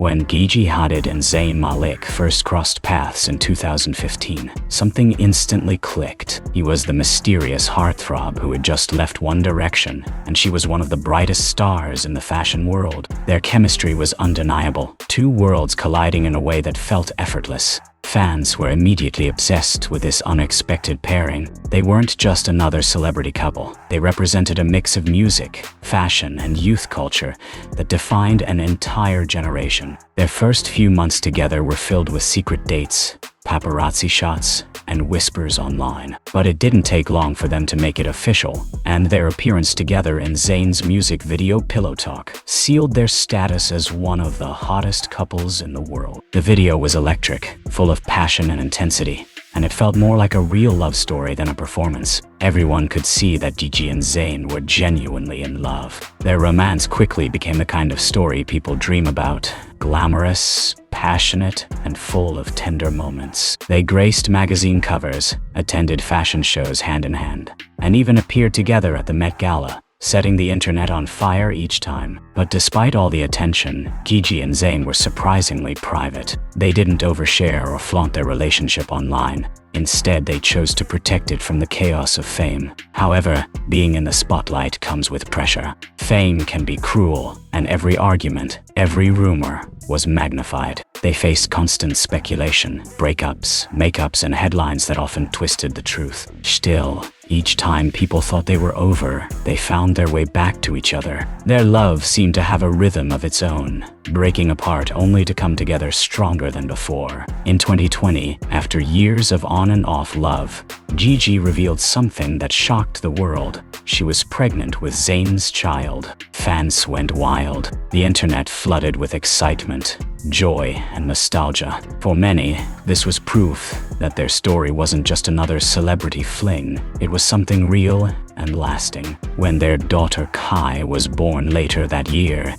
When Gigi Hadid and Zayn Malik first crossed paths in 2015, something instantly clicked. He was the mysterious heartthrob who had just left One Direction, and she was one of the brightest stars in the fashion world. Their chemistry was undeniable, two worlds colliding in a way that felt effortless. Fans were immediately obsessed with this unexpected pairing. They weren't just another celebrity couple. They represented a mix of music, fashion, and youth culture that defined an entire generation. Their first few months together were filled with secret dates, paparazzi shots, and whispers online. But it didn't take long for them to make it official, and their appearance together in Zayn's music video Pillow Talk sealed their status as one of the hottest couples in the world. The video was electric, full of passion and intensity, and it felt more like a real love story than a performance. Everyone could see that Gigi and Zayn were genuinely in love. Their romance quickly became the kind of story people dream about: glamorous, passionate, and full of tender moments. They graced magazine covers, attended fashion shows hand in hand, and even appeared together at the Met Gala, setting the internet on fire each time. But despite all the attention, Gigi and Zayn were surprisingly private. They didn't overshare or flaunt their relationship online. Instead, they chose to protect it from the chaos of fame. However, being in the spotlight comes with pressure. Fame can be cruel, and every argument, every rumor was magnified. They faced constant speculation, breakups, makeups, and headlines that often twisted the truth. Still, each time people thought they were over, they found their way back to each other. Their love seemed to have a rhythm of its own, breaking apart only to come together stronger than before. In 2020, after years of on and off love, Gigi revealed something that shocked the world. She was pregnant with Zayn's child. Fans went wild. The internet flooded with excitement, joy, and nostalgia. For many, this was proof that their story wasn't just another celebrity fling. It was something real and lasting. When their daughter Kai was born later that year,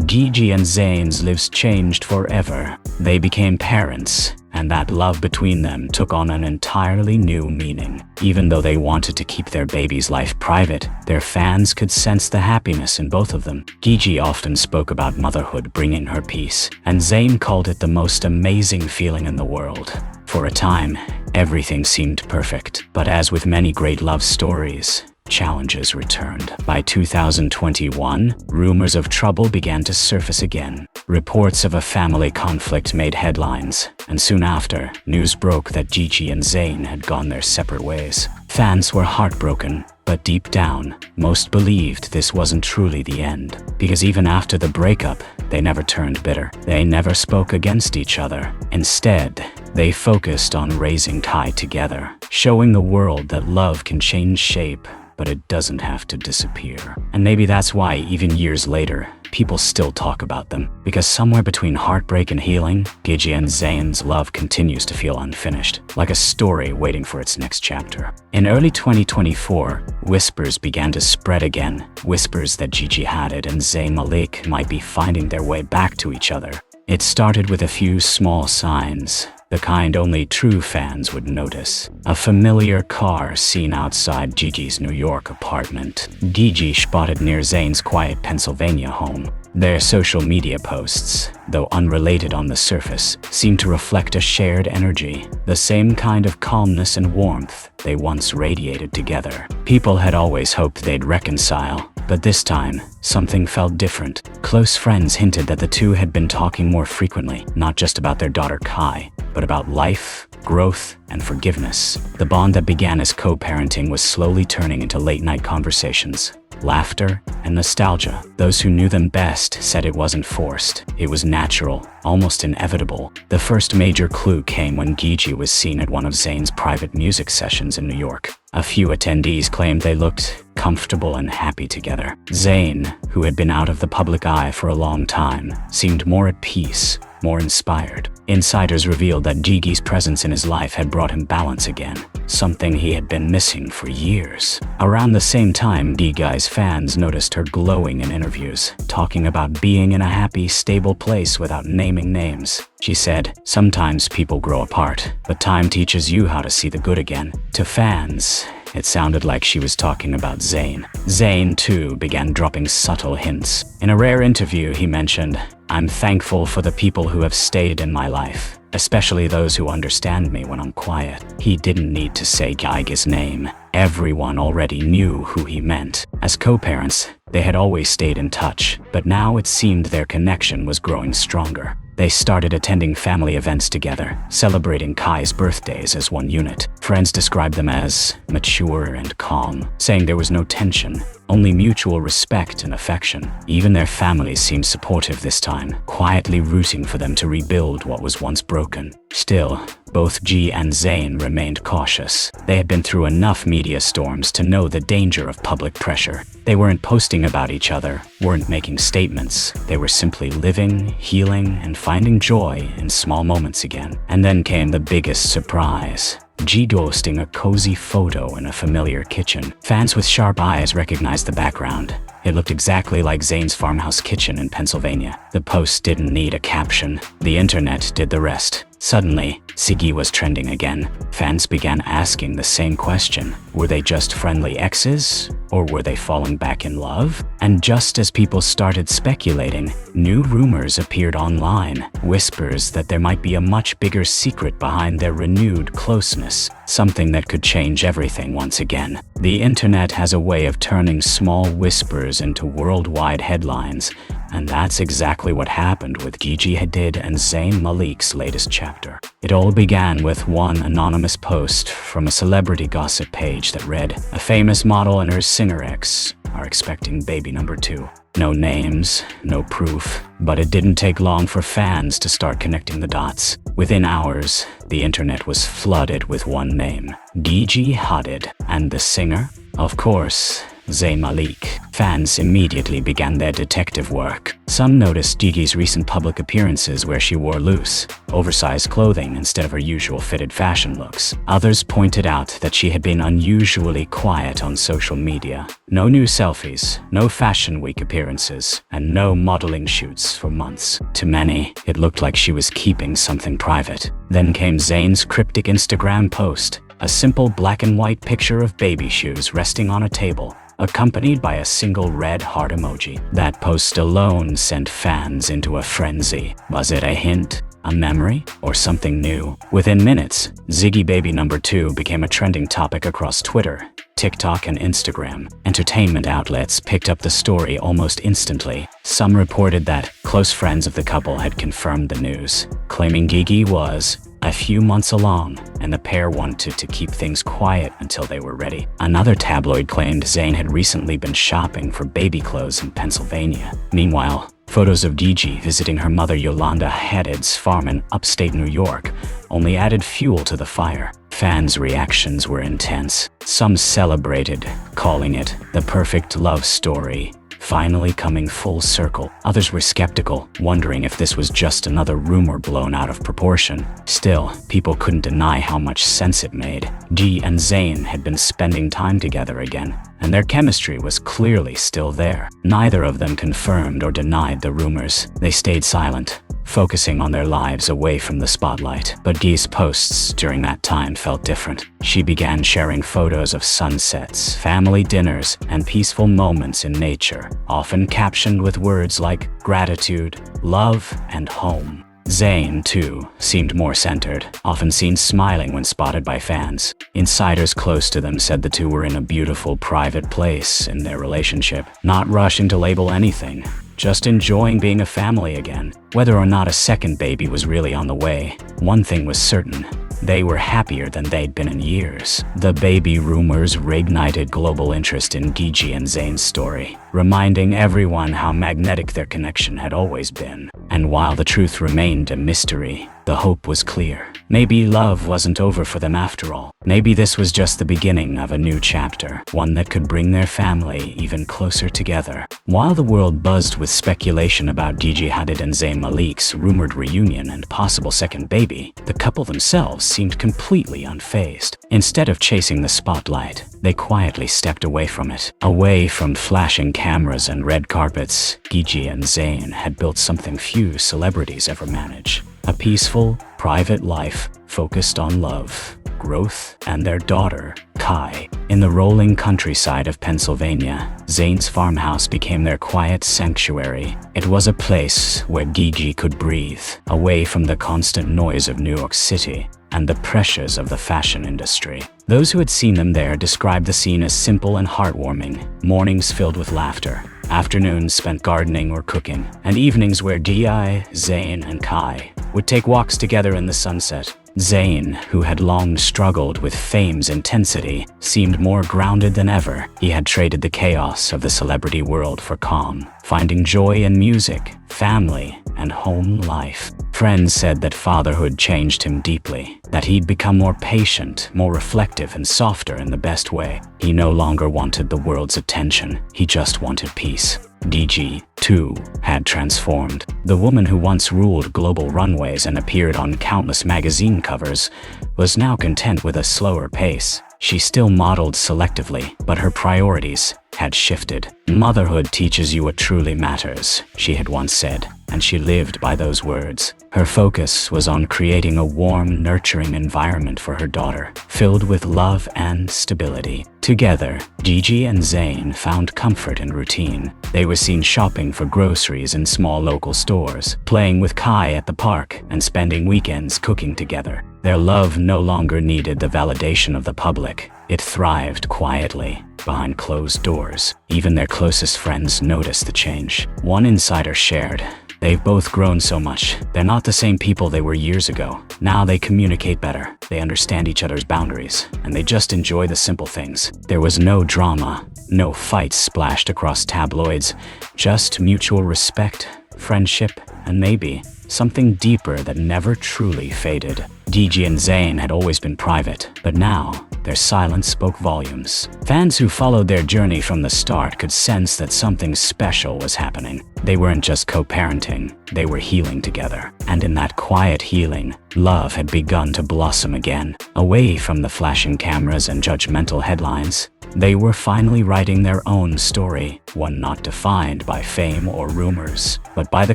Gigi and Zayn's lives changed forever. They became parents, and that love between them took on an entirely new meaning. Even though they wanted to keep their baby's life private, their fans could sense the happiness in both of them. Gigi often spoke about motherhood bringing her peace, and Zayn called it the most amazing feeling in the world. For a time, everything seemed perfect, but as with many great love stories, challenges returned. By 2021, rumors of trouble began to surface again. Reports of a family conflict made headlines, and soon after, news broke that Gigi and Zayn had gone their separate ways. Fans were heartbroken, but deep down, most believed this wasn't truly the end. Because even after the breakup, they never turned bitter. They never spoke against each other. Instead, they focused on raising Kai together, showing the world that love can change shape, but it doesn't have to disappear. And maybe that's why, even years later, people still talk about them. Because somewhere between heartbreak and healing, Gigi and Zayn's love continues to feel unfinished, like a story waiting for its next chapter. In early 2024, whispers began to spread again. Whispers that Gigi Hadid and Zayn Malik might be finding their way back to each other. It started with a few small signs, the kind only true fans would notice. A familiar car seen outside Gigi's New York apartment. Gigi spotted near Zayn's quiet Pennsylvania home. Their social media posts, though unrelated on the surface, seemed to reflect a shared energy, the same kind of calmness and warmth they once radiated together. People had always hoped they'd reconcile, but this time, something felt different. Close friends hinted that the two had been talking more frequently, not just about their daughter Kai, but about life, growth, and forgiveness. The bond that began as co-parenting was slowly turning into late-night conversations, laughter, and nostalgia. Those who knew them best said it wasn't forced. It was natural, almost inevitable. The first major clue came when Gigi was seen at one of Zayn's private music sessions in New York. A few attendees claimed they looked comfortable and happy together. Zayn, who had been out of the public eye for a long time, seemed more at peace, more inspired. Insiders revealed that Gigi's presence in his life had brought him balance again, something he had been missing for years. Around the same time, Gigi's fans noticed her glowing in interviews, talking about being in a happy, stable place without naming names. She said, "Sometimes people grow apart, but time teaches you how to see the good again." To fans, It sounded like she was talking about Zayn. Zayn, too, began dropping subtle hints. In a rare interview, he mentioned, "I'm thankful for the people who have stayed in my life, especially those who understand me when I'm quiet." He didn't need to say Gigi's name. Everyone already knew who he meant. As co-parents, they had always stayed in touch, but now it seemed their connection was growing stronger. They started attending family events together, celebrating Kai's birthdays as one unit. Friends described them as mature and calm, saying there was no tension, only mutual respect and affection. Even their families seemed supportive this time, quietly rooting for them to rebuild what was once broken. Still, both Gigi and Zayn remained cautious. They had been through enough media storms to know the danger of public pressure. They weren't posting about each other, weren't making statements. They were simply living, healing, and finding joy in small moments again. And then came the biggest surprise. Gigi posting a cozy photo in a familiar kitchen. Fans with sharp eyes recognized the background. It looked exactly like Zayn's farmhouse kitchen in Pennsylvania. The post didn't need a caption. The internet did the rest. Suddenly, Gigi was trending again. Fans began asking the same question. Were they just friendly exes? Or were they falling back in love? And just as people started speculating, new rumors appeared online. Whispers that there might be a much bigger secret behind their renewed closeness. Something that could change everything once again. The internet has a way of turning small whispers into worldwide headlines. And that's exactly what happened with Gigi Hadid and Zayn Malik's latest chapter. It all began with one anonymous post from a celebrity gossip page that read, "A famous model and her singer ex are expecting baby number 2. No names, no proof, but it didn't take long for fans to start connecting the dots. Within hours, the internet was flooded with one name, Gigi Hadid, and the singer? Of course, Zayn Malik. Fans immediately began their detective work. Some noticed Gigi's recent public appearances where she wore loose, oversized clothing instead of her usual fitted fashion looks. Others pointed out that she had been unusually quiet on social media. No new selfies, no fashion week appearances, and no modeling shoots for months. To many, it looked like she was keeping something private. Then came Zayn's cryptic Instagram post, a simple black and white picture of baby shoes resting on a table, accompanied by a single red heart emoji. That post alone sent fans into a frenzy. Was it a hint, a memory, or something new? Within minutes, Ziggy baby number 2 became a trending topic across Twitter, TikTok, and Instagram. Entertainment outlets picked up the story almost instantly. Some reported that close friends of the couple had confirmed the news, claiming Gigi was a few months along, and the pair wanted to keep things quiet until they were ready. Another tabloid claimed Zayn had recently been shopping for baby clothes in Pennsylvania. Meanwhile, photos of Gigi visiting her mother Yolanda Hadid's farm in upstate New York only added fuel to the fire. Fans' reactions were intense. Some celebrated, calling it the perfect love story, finally coming full circle. Others were skeptical, wondering if this was just another rumor blown out of proportion. Still, people couldn't deny how much sense it made. Gigi and Zayn had been spending time together again, and their chemistry was clearly still there. Neither of them confirmed or denied the rumors. They stayed silent, focusing on their lives away from the spotlight. But Gigi's posts during that time felt different. She began sharing photos of sunsets, family dinners, and peaceful moments in nature, often captioned with words like gratitude, love, and home. Zayn, too, seemed more centered, often seen smiling when spotted by fans. Insiders close to them said the two were in a beautiful private place in their relationship, not rushing to label anything, just enjoying being a family again. Whether or not a second baby was really on the way, one thing was certain: they were happier than they'd been in years. The baby rumors reignited global interest in Gigi and Zayn's story, reminding everyone how magnetic their connection had always been. And while the truth remained a mystery, the hope was clear. Maybe love wasn't over for them after all. Maybe this was just the beginning of a new chapter, one that could bring their family even closer together. While the world buzzed with speculation about Gigi Hadid and Zayn Malik's rumored reunion and possible second baby, the couple themselves seemed completely unfazed. Instead of chasing the spotlight, they quietly stepped away from it. Away from flashing cameras and red carpets, Gigi and Zayn had built something few celebrities ever manage: a peaceful, private life focused on love, growth, and their daughter, Kai. In the rolling countryside of Pennsylvania, Zayn's farmhouse became their quiet sanctuary. It was a place where Gigi could breathe, away from the constant noise of New York City and the pressures of the fashion industry. Those who had seen them there described the scene as simple and heartwarming, mornings filled with laughter, afternoons spent gardening or cooking, and evenings where Gigi, Zayn, and Kai would take walks together in the sunset. Zayn, who had long struggled with fame's intensity, seemed more grounded than ever. He had traded the chaos of the celebrity world for calm, finding joy in music, family, and home life. Friends said that fatherhood changed him deeply, that he'd become more patient, more reflective, and softer in the best way. He no longer wanted the world's attention, he just wanted peace. Gigi, too, had transformed. The woman who once ruled global runways and appeared on countless magazine covers was now content with a slower pace. She still modeled selectively, but her priorities had shifted. "Motherhood teaches you what truly matters," she had once said, and she lived by those words. Her focus was on creating a warm, nurturing environment for her daughter, filled with love and stability. Together, Gigi and Zayn found comfort in routine. They were seen shopping for groceries in small local stores, playing with Kai at the park, and spending weekends cooking together. Their love no longer needed the validation of the public. It thrived quietly, behind closed doors. Even their closest friends noticed the change. One insider shared, "They've both grown so much. They're not the same people they were years ago. Now they communicate better, they understand each other's boundaries, and they just enjoy the simple things." There was no drama, no fights splashed across tabloids, just mutual respect, friendship, and maybe something deeper that never truly faded. Gigi and Zayn had always been private, but now their silence spoke volumes. Fans who followed their journey from the start could sense that something special was happening. They weren't just co-parenting, they were healing together. And in that quiet healing, love had begun to blossom again. Away from the flashing cameras and judgmental headlines, they were finally writing their own story, one not defined by fame or rumors, but by the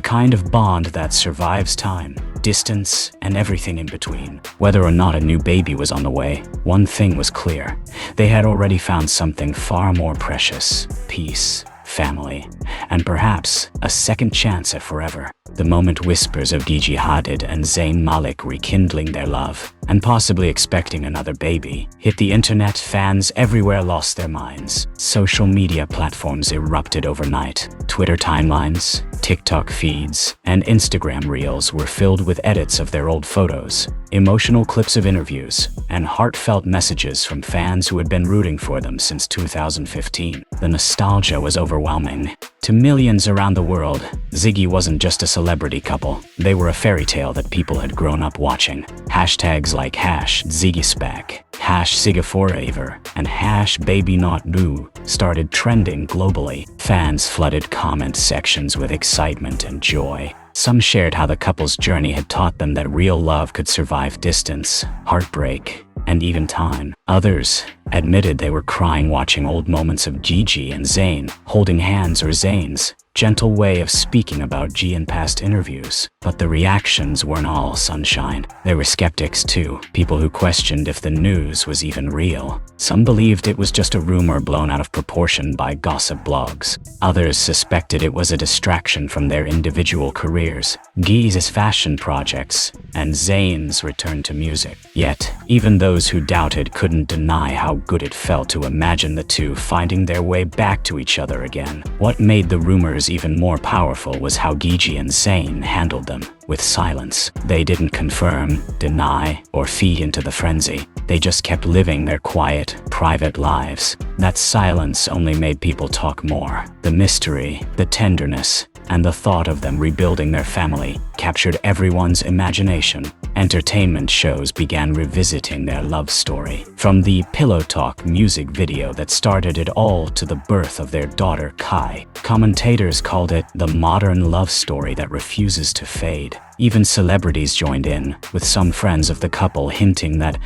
kind of bond that survives time, distance, and everything in between. Whether or not a new baby was on the way, one thing was clear. They had already found something far more precious: peace, family, and perhaps a second chance at forever. The moment whispers of Gigi Hadid and Zayn Malik rekindling their love, and possibly expecting another baby, hit the internet. Fans everywhere lost their minds. Social media platforms erupted overnight. Twitter timelines, TikTok feeds, and Instagram reels were filled with edits of their old photos, emotional clips of interviews, and heartfelt messages from fans who had been rooting for them since 2015. The nostalgia was overwhelming. To millions around the world, Ziggy wasn't just a celebrity couple. They were a fairy tale that people had grown up watching. Hashtags like #ZiggySpec, #SigaForever, and #BabyNotNew started trending globally. Fans flooded comment sections with excitement and joy. Some shared how the couple's journey had taught them that real love could survive distance, heartbreak, and even time. Others admitted they were crying watching old moments of Gigi and Zayn holding hands, or Zayn's gentle way of speaking about G in past interviews. But the reactions weren't all sunshine. There were skeptics too, people who questioned if the news was even real. Some believed it was just a rumor blown out of proportion by gossip blogs. Others suspected it was a distraction from their individual careers, Gigi's fashion projects, and Zayn's return to music. Yet, even those who doubted couldn't deny how good it felt to imagine the two finding their way back to each other again. What made the rumors even more powerful was how Gigi and Zayn handled them. With silence. They didn't confirm, deny, or feed into the frenzy. They just kept living their quiet, private lives. That silence only made people talk more. The mystery, the tenderness, and the thought of them rebuilding their family captured everyone's imagination. Entertainment shows began revisiting their love story. From the Pillow Talk music video that started it all to the birth of their daughter Kai, commentators called it the modern love story that refuses to fade. Even celebrities joined in, with some friends of the couple hinting that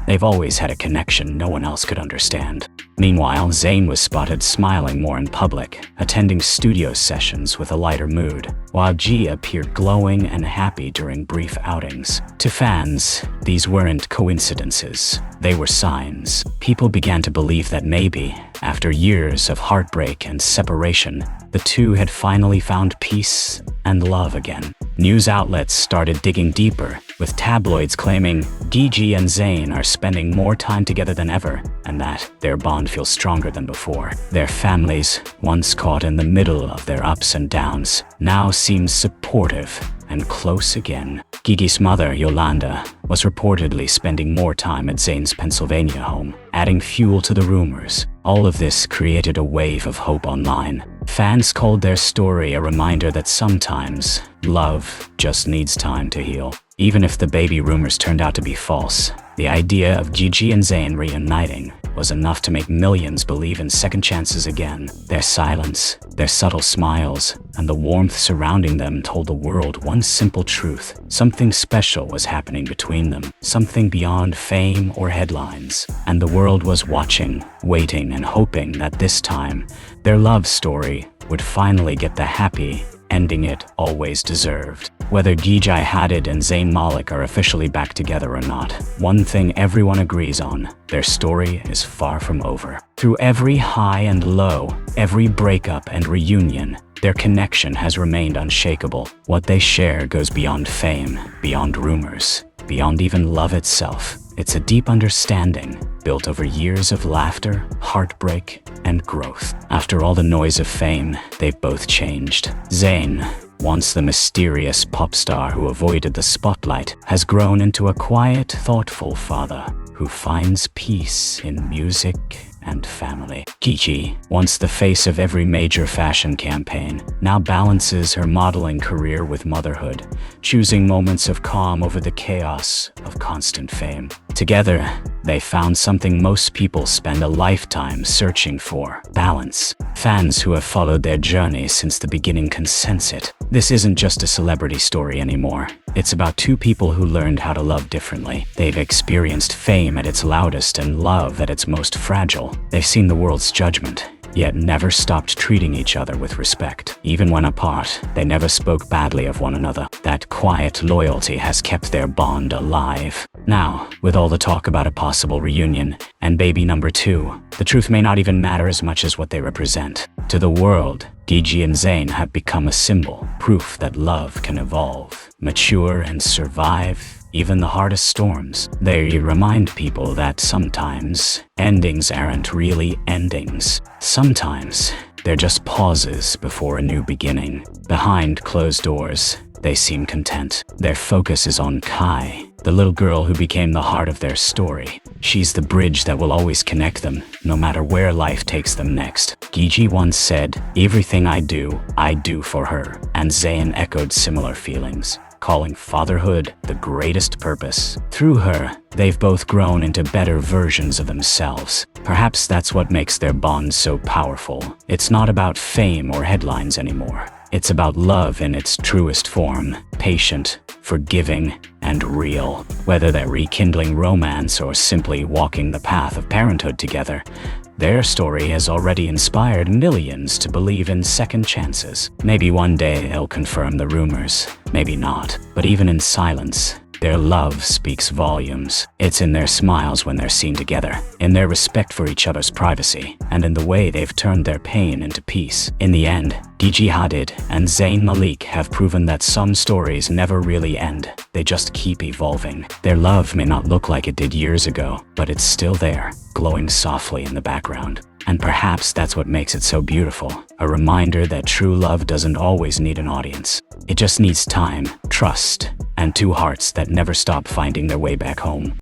they've always had a connection no one else could understand. Meanwhile, Zayn was spotted smiling more in public, attending studio sessions with a lighter mood, while G appeared glowing and happy during brief outings. To fans, these weren't coincidences. They were signs. People began to believe that maybe, after years of heartbreak and separation, the two had finally found peace and love again. News outlets started digging deeper, with tabloids claiming Gigi and Zayn are spending more time together than ever, and that their bond feels stronger than before. Their families, once caught in the middle of their ups and downs, now seem supportive and close again. Gigi's mother, Yolanda, was reportedly spending more time at Zayn's Pennsylvania home, adding fuel to the rumors. All of this created a wave of hope online. Fans called their story a reminder that sometimes love just needs time to heal. Even if the baby rumors turned out to be false, the idea of Gigi and Zayn reuniting was enough to make millions believe in second chances again. Their silence, their subtle smiles, and the warmth surrounding them told the world one simple truth. Something special was happening between them, something beyond fame or headlines. And the world was watching, waiting, and hoping that this time, their love story would finally get the happy ending it always deserved. Whether Gigi Hadid and Zayn Malik are officially back together or not, one thing everyone agrees on: their story is far from over. Through every high and low, every breakup and reunion, their connection has remained unshakable. What they share goes beyond fame, beyond rumors, beyond even love itself. It's a deep understanding, built over years of laughter, heartbreak, and growth. After all the noise of fame, they've both changed. Zayn, once the mysterious pop star who avoided the spotlight, has grown into a quiet, thoughtful father who finds peace in music and family. Gigi, once the face of every major fashion campaign, now balances her modeling career with motherhood, choosing moments of calm over the chaos of constant fame. Together, they found something most people spend a lifetime searching for: balance. Fans who have followed their journey since the beginning can sense it. This isn't just a celebrity story anymore. It's about two people who learned how to love differently. They've experienced fame at its loudest and love at its most fragile. They've seen the world's judgment, yet never stopped treating each other with respect. Even when apart, they never spoke badly of one another. That quiet loyalty has kept their bond alive. Now, with all the talk about a possible reunion and baby number 2, the truth may not even matter as much as what they represent. To the world, Gigi and Zayn have become a symbol, proof that love can evolve, mature, and survive even the hardest storms. They remind people that sometimes endings aren't really endings. Sometimes they're just pauses before a new beginning. Behind closed doors, they seem content. Their focus is on Kai, the little girl who became the heart of their story. She's the bridge that will always connect them, no matter where life takes them next. Gigi once said, "Everything I do for her." And Zayn echoed similar feelings, calling fatherhood the greatest purpose. Through her, they've both grown into better versions of themselves. Perhaps that's what makes their bond so powerful. It's not about fame or headlines anymore. It's about love in its truest form, patient, forgiving, and real. Whether they're rekindling romance or simply walking the path of parenthood together, their story has already inspired millions to believe in second chances. Maybe one day they'll confirm the rumors, maybe not. But even in silence, their love speaks volumes. It's in their smiles when they're seen together, in their respect for each other's privacy, and in the way they've turned their pain into peace. In the end, Gigi Hadid and Zayn Malik have proven that some stories never really end. They just keep evolving. Their love may not look like it did years ago, but it's still there, glowing softly in the background. And perhaps that's what makes it so beautiful. A reminder that true love doesn't always need an audience. It just needs time, trust, and two hearts that never stop finding their way back home.